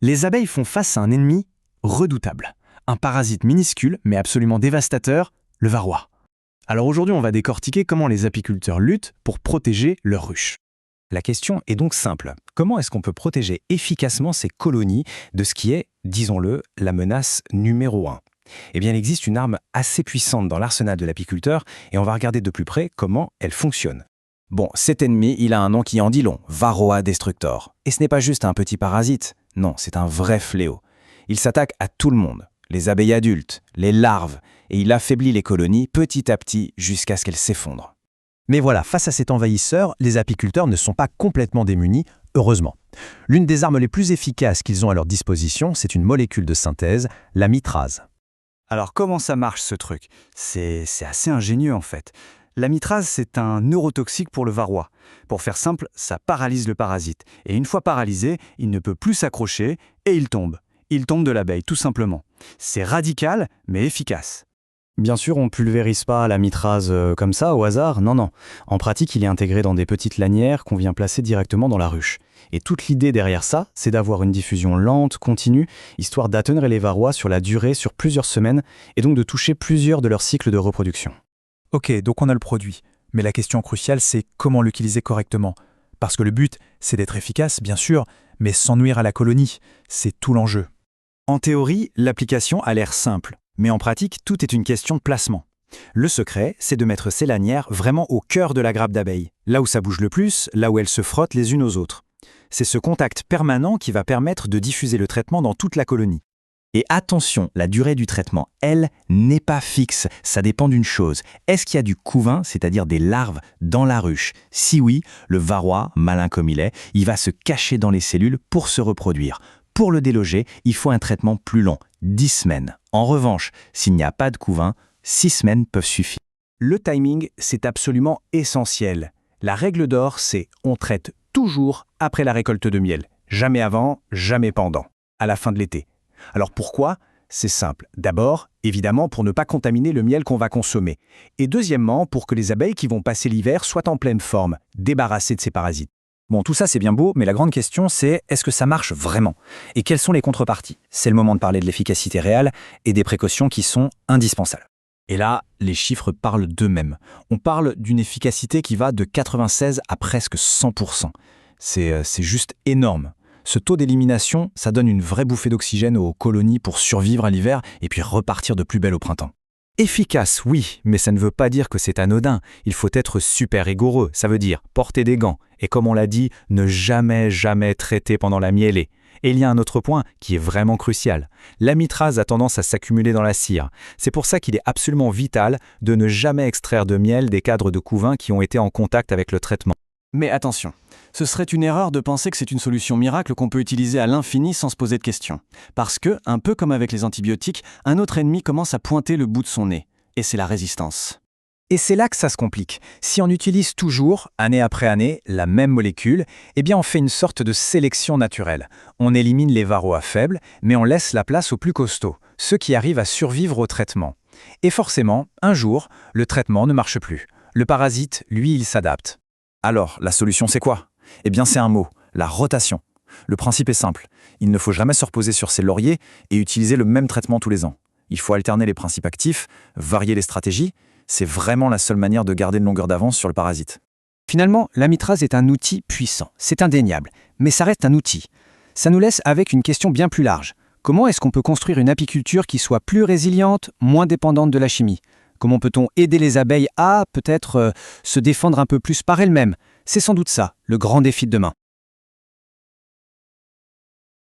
Les abeilles font face à un ennemi redoutable. Un parasite minuscule mais absolument dévastateur, le varroa. Alors aujourd'hui, on va décortiquer comment les apiculteurs luttent pour protéger leurs ruches. La question est donc simple. Comment est-ce qu'on peut protéger efficacement ces colonies de ce qui est, disons-le, la menace numéro 1 ? Eh bien, il existe une arme assez puissante dans l'arsenal de l'apiculteur et on va regarder de plus près comment elle fonctionne. Bon, cet ennemi, il a un nom qui en dit long, Varroa destructor. Et ce n'est pas juste un petit parasite, non, c'est un vrai fléau. Il s'attaque à tout le monde, les abeilles adultes, les larves, et il affaiblit les colonies petit à petit jusqu'à ce qu'elles s'effondrent. Mais voilà, face à cet envahisseur, les apiculteurs ne sont pas complètement démunis, heureusement. L'une des armes les plus efficaces qu'ils ont à leur disposition, c'est une molécule de synthèse, la mitrase. Alors comment ça marche ce truc? C'est assez ingénieux en fait. La mitrase, c'est un neurotoxique pour le varroa. Pour faire simple, ça paralyse le parasite. Et une fois paralysé, il ne peut plus s'accrocher et il tombe. Il tombe de l'abeille, tout simplement. C'est radical, mais efficace. Bien sûr, on ne pulvérise pas la mitrase comme ça, au hasard, non. En pratique, il est intégré dans des petites lanières qu'on vient placer directement dans la ruche. Et toute l'idée derrière ça, c'est d'avoir une diffusion lente, continue, histoire d'atteindre les varrois sur la durée, sur plusieurs semaines, et donc de toucher plusieurs de leurs cycles de reproduction. Ok, donc on a le produit. Mais la question cruciale, c'est comment l'utiliser correctement. Parce que le but, c'est d'être efficace, bien sûr, mais sans nuire à la colonie. C'est tout l'enjeu. En théorie, l'application a l'air simple. Mais en pratique, tout est une question de placement. Le secret, c'est de mettre ces lanières vraiment au cœur de la grappe d'abeilles, là où ça bouge le plus, là où elles se frottent les unes aux autres. C'est ce contact permanent qui va permettre de diffuser le traitement dans toute la colonie. Et attention, la durée du traitement, elle, n'est pas fixe. Ça dépend d'une chose. Est-ce qu'il y a du couvain, c'est-à-dire des larves, dans la ruche? Si oui, le varroa, malin comme il va se cacher dans les cellules pour se reproduire. Pour le déloger, il faut un traitement plus long, 10 semaines. En revanche, s'il n'y a pas de couvain, 6 semaines peuvent suffire. Le timing, c'est absolument essentiel. La règle d'or, c'est on traite toujours après la récolte de miel. Jamais avant, jamais pendant, à la fin de l'été. Alors pourquoi? C'est simple. D'abord, évidemment, pour ne pas contaminer le miel qu'on va consommer. Et deuxièmement, pour que les abeilles qui vont passer l'hiver soient en pleine forme, débarrassées de ces parasites. Bon, tout ça c'est bien beau, mais la grande question c'est est-ce que ça marche vraiment? Et quelles sont les contreparties? C'est le moment de parler de l'efficacité réelle et des précautions qui sont indispensables. Et là, les chiffres parlent d'eux-mêmes. On parle d'une efficacité qui va de 96 à presque 100%. C'est juste énorme. Ce taux d'élimination, ça donne une vraie bouffée d'oxygène aux colonies pour survivre à l'hiver et puis repartir de plus belle au printemps. Efficace, oui, mais ça ne veut pas dire que c'est anodin. Il faut être super rigoureux, ça veut dire porter des gants. Et comme on l'a dit, ne jamais traiter pendant la mielée. Et il y a un autre point qui est vraiment crucial. La mitrase a tendance à s'accumuler dans la cire. C'est pour ça qu'il est absolument vital de ne jamais extraire de miel des cadres de couvain qui ont été en contact avec le traitement. Mais attention, ce serait une erreur de penser que c'est une solution miracle qu'on peut utiliser à l'infini sans se poser de questions. Parce que, un peu comme avec les antibiotiques, un autre ennemi commence à pointer le bout de son nez. Et c'est la résistance. Et c'est là que ça se complique. Si on utilise toujours, année après année, la même molécule, eh bien on fait une sorte de sélection naturelle. On élimine les varroas faibles, mais on laisse la place aux plus costauds, ceux qui arrivent à survivre au traitement. Et forcément, un jour, le traitement ne marche plus. Le parasite, lui, il s'adapte. Alors, la solution c'est quoi? Eh bien c'est un mot, la rotation. Le principe est simple, il ne faut jamais se reposer sur ses lauriers et utiliser le même traitement tous les ans. Il faut alterner les principes actifs, varier les stratégies, c'est vraiment la seule manière de garder une longueur d'avance sur le parasite. Finalement, la mitrase est un outil puissant, c'est indéniable, mais ça reste un outil. Ça nous laisse avec une question bien plus large. Comment est-ce qu'on peut construire une apiculture qui soit plus résiliente, moins dépendante de la chimie? Comment peut-on aider les abeilles à, peut-être, se défendre un peu plus par elles-mêmes? C'est sans doute ça, le grand défi de demain.